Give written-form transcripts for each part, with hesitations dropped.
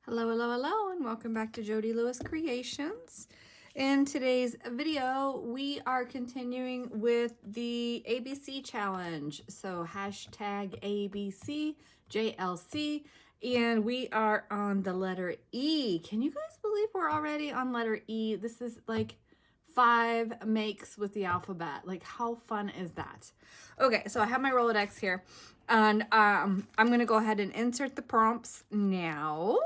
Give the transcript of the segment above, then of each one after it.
Hello, hello, hello, and welcome back to Jodi Lewis Creations. In today's video, we are continuing with the ABC challenge. So hashtag ABCJLC, and we are on the letter E. Can you guys believe we're already on letter E? This is like 5 makes with the alphabet. Like, how fun is that? Okay, so I have my Rolodex here, and I'm gonna go ahead and insert the prompts now.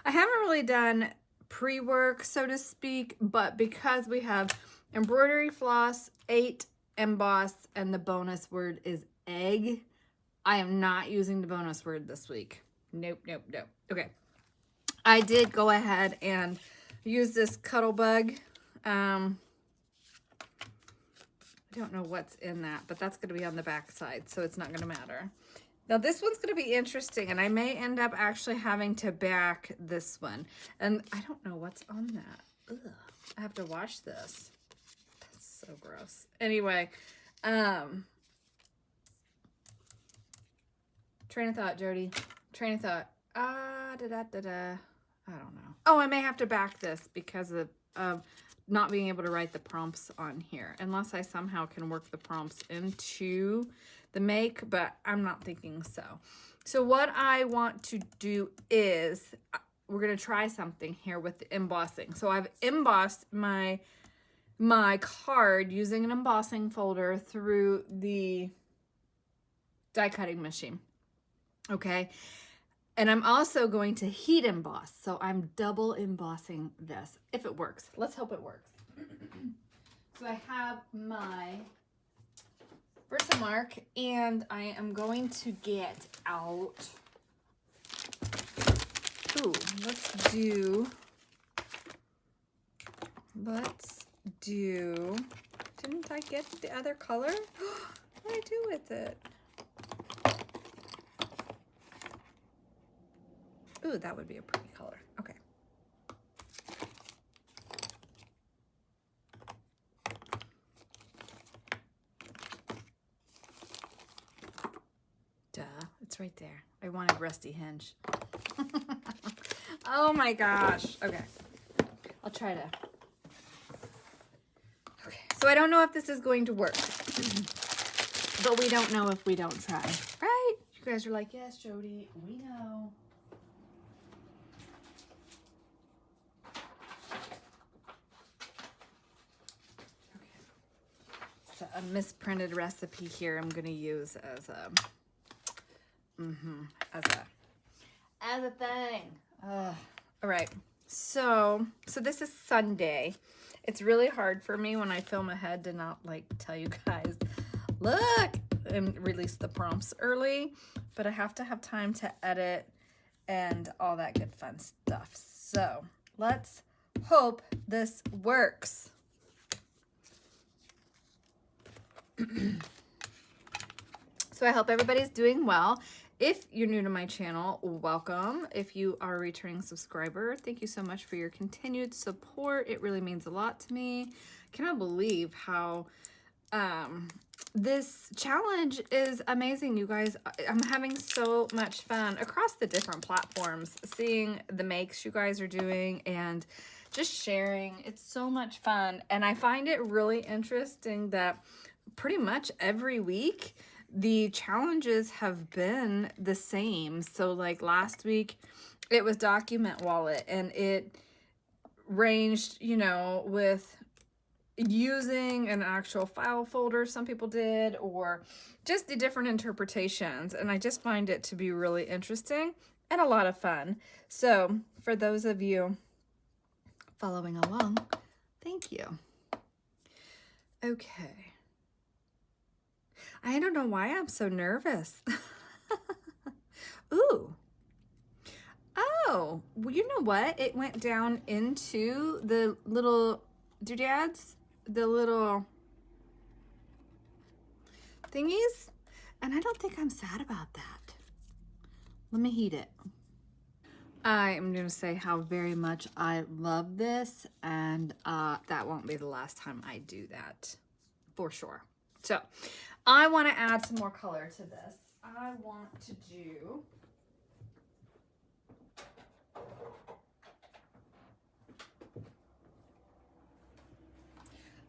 I haven't really done pre-work, so to speak, but because we have embroidery floss, 8 emboss, and the bonus word is egg, I am not using the bonus word this week. Nope, nope, nope. Okay. I did go ahead and use this Cuttlebug. I don't know what's in that, but that's going to be on the back side, so it's not going to matter. Now this one's going to be interesting, and I may end up actually having to back this one. And I don't know what's on that. Ugh, I have to wash this. That's so gross. Anyway, train of thought, Jodi. Train of thought. I don't know. Oh, I may have to back this because of not being able to write the prompts on here, unless I somehow can work the prompts into the make, but I'm not thinking so. So what I want to do is we're going to try something here with the embossing. So I've embossed my card using an embossing folder through the die cutting machine. Okay. And I'm also going to heat emboss. So I'm double embossing this, if it works. Let's hope it works. So I have my Versamark, and I am going to get out, let's do, didn't I get the other color? What did I do with it? Ooh, that would be a pretty color. Okay. Duh, it's right there. I wanted Rusty Hinge. Oh my gosh. Okay. I'll try to. Okay. So I don't know if this is going to work. But we don't know if we don't try. Right? You guys are like, yes, Jodi, we know. So a misprinted recipe here I'm going to use as a thing. All right. So this is Sunday. It's really hard for me when I film ahead to not like tell you guys, look, and release the prompts early, but I have to have time to edit and all that good fun stuff. So let's hope this works. So I hope everybody's doing well. If you're new to my channel, welcome. If you are a returning subscriber, thank you so much for your continued support. It really means a lot to me. Cannot believe how this challenge is amazing, you guys. I'm having so much fun across the different platforms, seeing the makes you guys are doing and just sharing. It's so much fun. And I find it really interesting that pretty much every week the challenges have been the same. So like last week, it was document wallet, and it ranged, you know, with using an actual file folder, some people did, or just the different interpretations. And I just find it to be really interesting and a lot of fun. So for those of you following along, thank you. Okay. I don't know why I'm so nervous. Ooh. Oh, well, you know what? It went down into the little doodads, the little thingies, and I don't think I'm sad about that. Let me heat it. I am going to say how very much I love this, and that won't be the last time I do that, for sure. So I want to add some more color to this. I want to do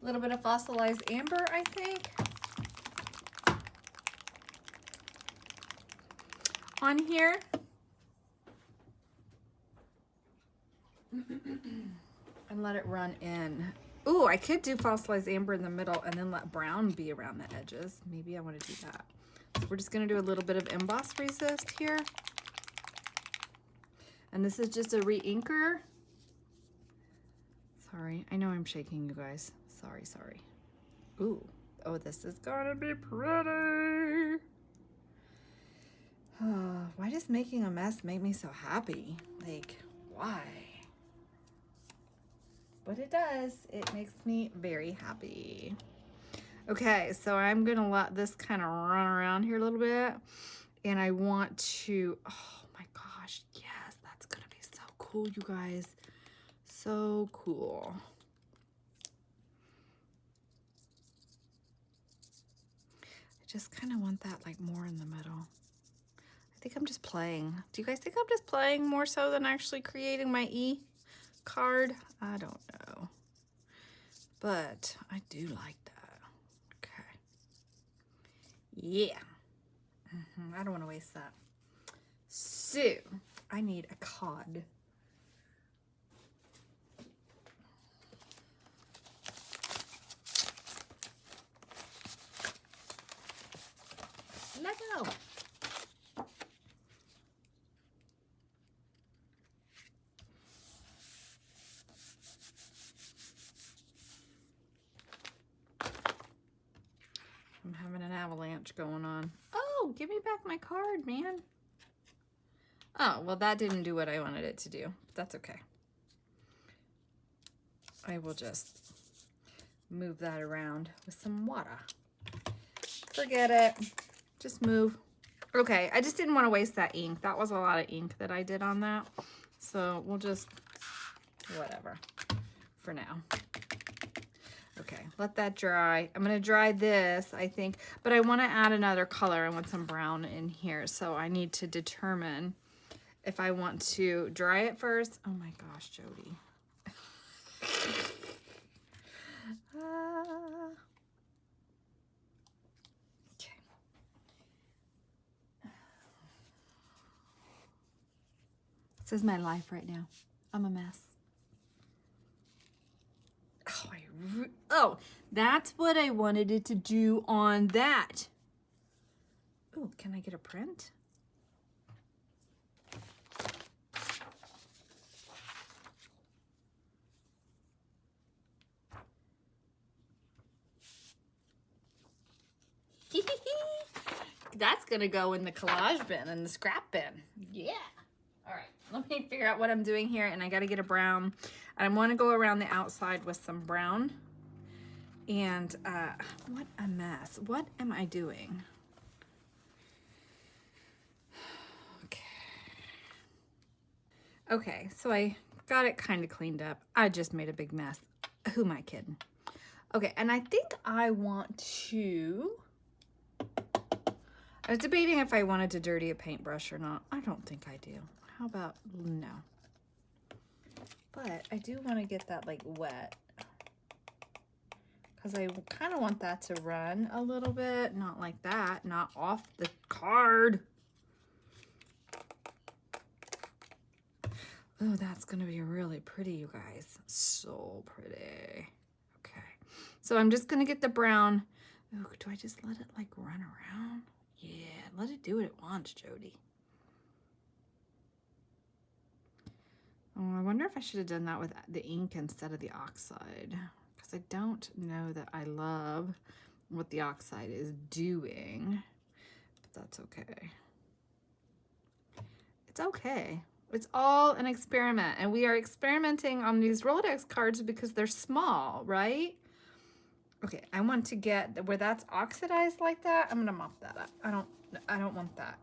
a little bit of fossilized amber, I think, on here. And let it run in. Ooh, I could do fossilized amber in the middle and then let brown be around the edges. Maybe I want to do that. So we're just going to do a little bit of emboss resist here. And this is just a re-inker. Sorry, I know I'm shaking, you guys. Sorry. Ooh, oh, this is gonna be pretty. Why does making a mess make me so happy? Like, why? But it does. It makes me very happy. Okay, so I'm gonna let this kind of run around here a little bit. And I want to, oh my gosh, yes, that's gonna be so cool, you guys. So cool. I just kind of want that like more in the middle. I think I'm just playing. Do you guys think I'm just playing more so than actually creating my E card? I don't know. But I do like that. Okay. Yeah. I don't want to waste that. So, I need a card. Let go. I'm having an avalanche going on. Oh, give me back my card, man. Oh, well, that didn't do what I wanted it to do. That's okay. I will just move that around with some water. Forget it. Just move. Okay, I just didn't want to waste that ink. That was a lot of ink that I did on that. So we'll just, whatever, for now. Okay, let that dry. I'm gonna dry this, I think, but I wanna add another color. I want some brown in here, so I need to determine if I want to dry it first. Oh my gosh, Jodi. Okay. This is my life right now. I'm a mess. Oh, that's what I wanted it to do on that. Oh, can I get a print? That's gonna go in the collage bin and the scrap bin. Yeah. All right, let me figure out what I'm doing here, and I gotta get a brown. And I wanna go around the outside with some brown. And what a mess. What am I doing? Okay, so I got it kind of cleaned up. I just made a big mess. Who am I kidding? Okay, and I think I want to... I was debating if I wanted to dirty a paintbrush or not. I don't think I do. How about no? But I do want to get that like wet. because I kind of want that to run a little bit. Not like that, not off the card. Oh, that's going to be really pretty, you guys. So pretty. Okay. So I'm just going to get the brown. Oh, do I just let it like run around? Yeah, let it do what it wants, Jodi. Oh, I wonder if I should have done that with the ink instead of the oxide. Because I don't know that I love what the oxide is doing. But that's okay. It's okay. It's all an experiment, and we are experimenting on these Rolodex cards because they're small, right? Okay, I want to get where that's oxidized like that. I'm gonna mop that up. I don't want that.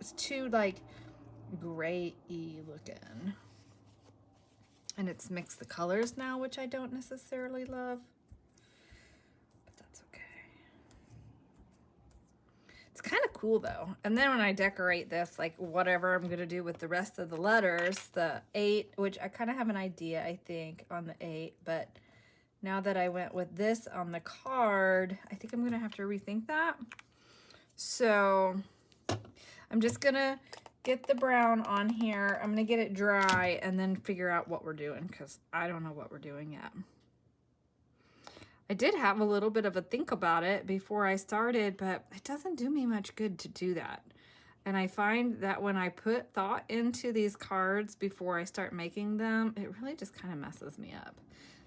It's too like gray-y looking, and it's mixed the colors now, which I don't necessarily love, but that's okay. It's kind of cool though. And then when I decorate this, like whatever I'm gonna do with the rest of the letters, the 8, which I kind of have an idea, I think, on the 8, but now that I went with this on the card, I think I'm gonna have to rethink that. So I'm just gonna get the brown on here. I'm gonna get it dry and then figure out what we're doing, because I don't know what we're doing yet. I did have a little bit of a think about it before I started, but it doesn't do me much good to do that. And I find that when I put thought into these cards before I start making them, it really just kind of messes me up.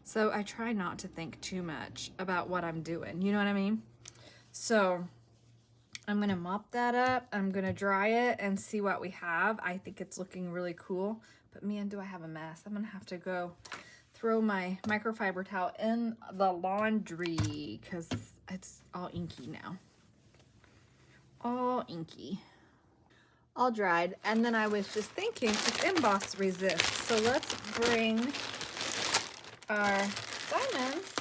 So I try not to think too much about what I'm doing. You know what I mean? So I'm going to mop that up. I'm going to dry it and see what we have. I think it's looking really cool. But man, do I have a mess. I'm going to have to go throw my microfiber towel in the laundry because it's all inky now. All inky. All dried. And then I was just thinking if emboss resists. So let's bring our diamonds,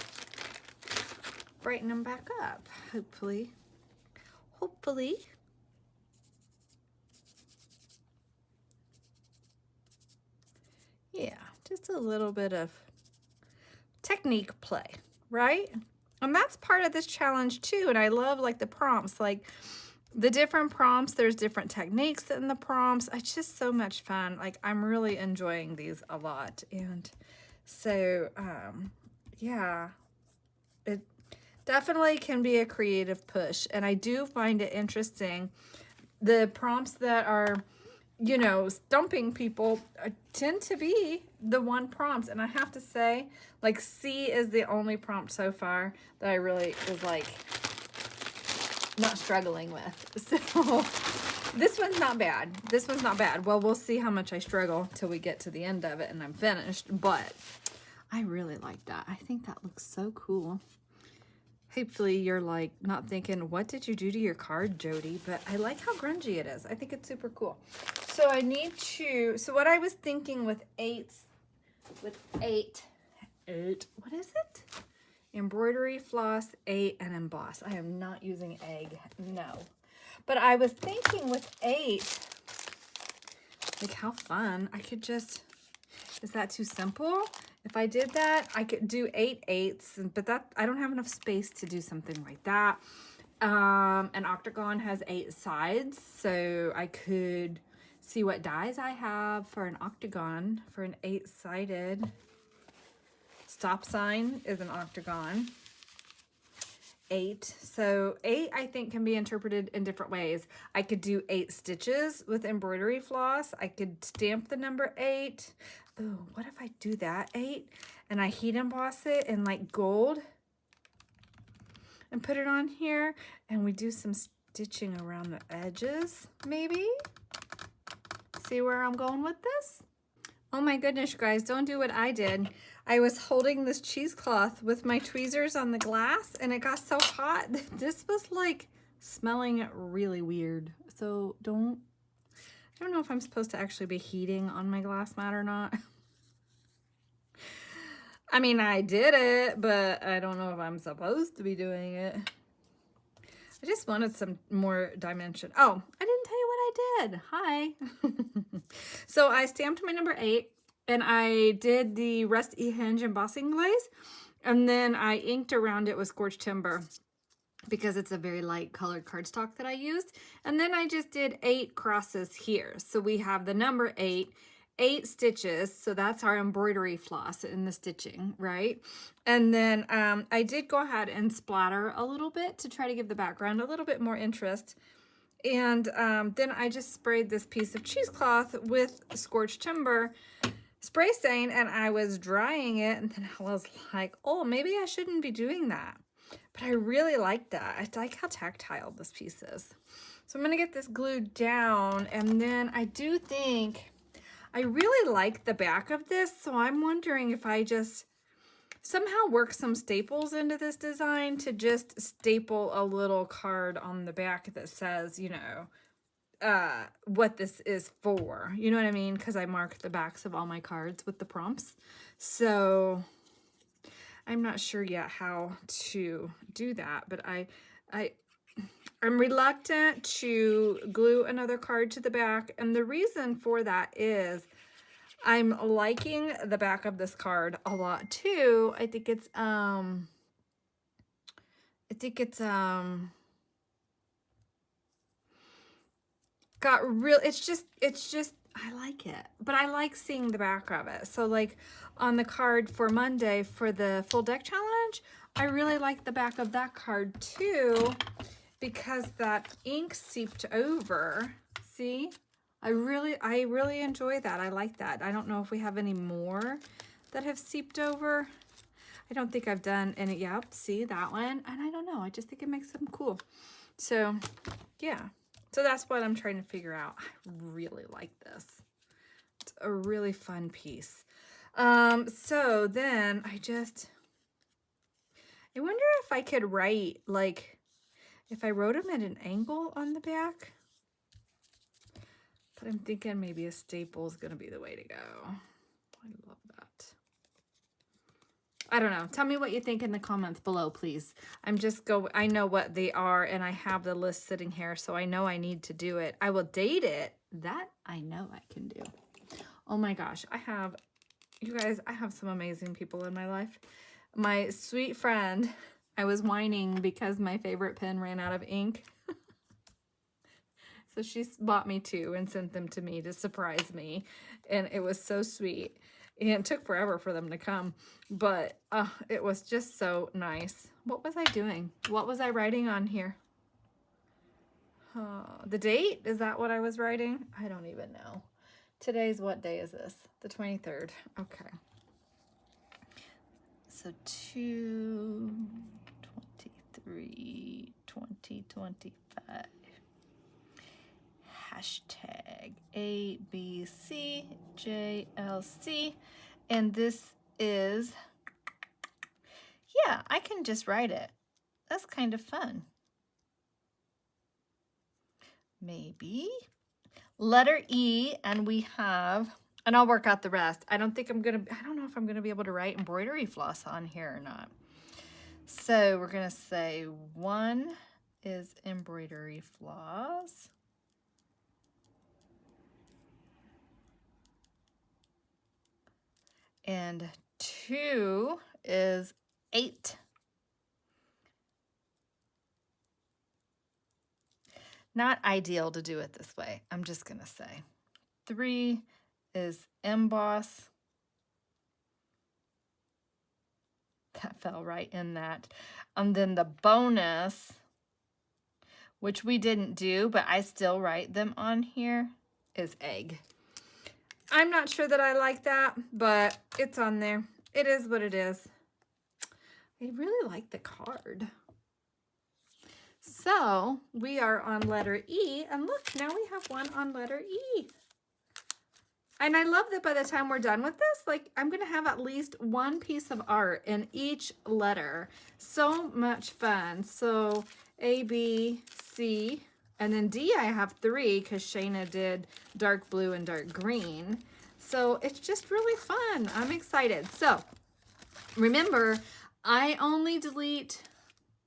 brighten them back up, hopefully. Hopefully. Yeah, just a little bit of technique play, right? And that's part of this challenge too. And I love like the prompts, like the different prompts, there's different techniques in the prompts. It's just so much fun. Like I'm really enjoying these a lot. And so, yeah, it definitely can be a creative push. And I do find it interesting. The prompts that are, you know, stumping people tend to be the one prompts. And I have to say, like C is the only prompt so far that I really was like not struggling with. So this one's not bad. This one's not bad. Well, we'll see how much I struggle till we get to the end of it and I'm finished. But I really like that. I think that looks so cool. Hopefully you're like not thinking, what did you do to your card, Jodi? But I like how grungy it is. I think it's super cool. So I need to, so what I was thinking with eight, what is it? Embroidery, floss, 8, and emboss. I am not using egg, no. But I was thinking with 8, like how fun. I could just, is that too simple? If I did that, I could do 8 eighths, but that I don't have enough space to do something like that. An octagon has 8 sides, so I could see what dies I have for an octagon, for an 8-sided. Stop sign is an octagon. 8. So 8, I think, can be interpreted in different ways. I could do 8 stitches with embroidery floss. I could stamp the number 8. Oh, what if I do that 8 and I heat emboss it in like gold and put it on here, and we do some stitching around the edges, maybe? See where I'm going with this? Oh my goodness, you guys, don't do what I did. I was holding this cheesecloth with my tweezers on the glass and it got so hot. This was like smelling really weird. So I don't know if I'm supposed to actually be heating on my glass mat or not. I mean, I did it, but I don't know if I'm supposed to be doing it. I just wanted some more dimension. Oh, I didn't tell you what I did. Hi. So I stamped my number 8 and I did the Rest E Hinge embossing glaze. And then I inked around it with Scorched Timber because it's a very light colored cardstock that I used. And then I just did 8 crosses here. So we have the number 8, 8 stitches. So that's our embroidery floss in the stitching, right? And then I did go ahead and splatter a little bit to try to give the background a little bit more interest. And then I just sprayed this piece of cheesecloth with Scorched Timber spray stain, and I was drying it, and then I was like, oh, maybe I shouldn't be doing that. But I really like that. I like how tactile this piece is. So I'm gonna get this glued down, and then I do think I really like the back of this, so I'm wondering if I just somehow work some staples into this design to just staple a little card on the back that says, you know, what this is for. You know what I mean? Because I mark the backs of all my cards with the prompts. So I'm not sure yet how to do that, but I'm reluctant to glue another card to the back. And the reason for that is I'm liking the back of this card a lot too. I think it's got real, it's just I like it, but I like seeing the back of it. So like on the card for Monday for the full deck challenge, I really like the back of that card too, because that ink seeped over. See, I really enjoy that. I like that. I don't know if we have any more that have seeped over. I don't think I've done any. Yep, see that one, and I don't know, I just think it makes them cool. So yeah, so that's what I'm trying to figure out. I really like this. It's a really fun piece. So then I wonder if I could write, like, if I wrote them at an angle on the back. But I'm thinking maybe a staple is going to be the way to go. I love that. I don't know. Tell me what you think in the comments below, please. I know what they are, and I have the list sitting here, so I know I need to do it. I will date it. That I know I can do. Oh my gosh. You guys, I have some amazing people in my life. My sweet friend, I was whining because my favorite pen ran out of ink. So she bought me 2 and sent them to me to surprise me. And it was so sweet. And it took forever for them to come, but it was just so nice. What was I doing? What was I writing on here? The date? Is that what I was writing? I don't even know. Today's, what day is this? The 23rd. Okay. So 2/23/2025. Hashtag ABCJLC. And this is, yeah, I can just write it. That's kind of fun. Maybe letter E, and we have, and I'll work out the rest. I don't know if I'm going to be able to write embroidery floss on here or not. So we're going to say 1 is embroidery floss. And 2 is 8. Not ideal to do it this way. I'm just going to say 3 is emboss. That fell right in that. And then the bonus, which we didn't do, but I still write them on here, is egg. I'm not sure that I like that, but it's on there. It is what it is. I really like the card. So we are on letter E, and look, now we have one on letter E. And I love that by the time we're done with this, like, I'm going to have at least one piece of art in each letter. So much fun. So A, B, C, and then D I have 3 because Shayna did dark blue and dark green. So it's just really fun. I'm excited. So remember, I only delete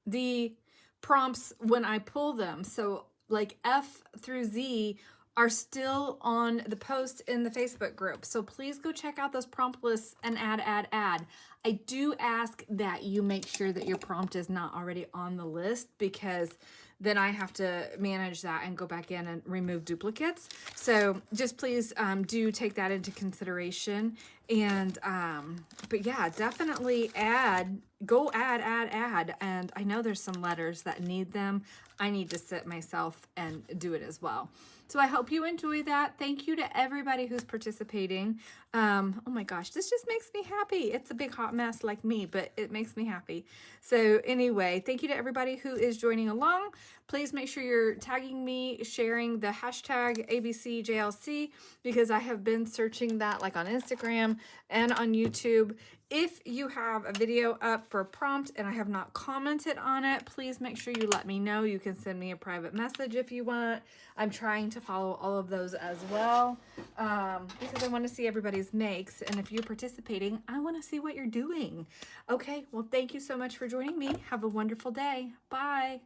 the prompts when I pull them. So like F through Z are still on the post in the Facebook group. So please go check out those prompt lists and add. I do ask that you make sure that your prompt is not already on the list, because then I have to manage that and go back in and remove duplicates. So just please do take that into consideration. And but yeah, definitely go add. And I know there's some letters that need them. I need to sit myself and do it as well. So I hope you enjoy that. Thank you to everybody who's participating. Oh my gosh, this just makes me happy. It's a big hot mess like me, but it makes me happy. So anyway, thank you to everybody who is joining along. Please make sure you're tagging me, sharing the hashtag ABCJLC, because I have been searching that like on Instagram and on YouTube. If you have a video up for a prompt and I have not commented on it, please make sure you let me know. You can send me a private message if you want. I'm trying to follow all of those as well, because I want to see everybody's makes. And if you're participating, I want to see what you're doing. Okay, well, thank you so much for joining me. Have a wonderful day. Bye.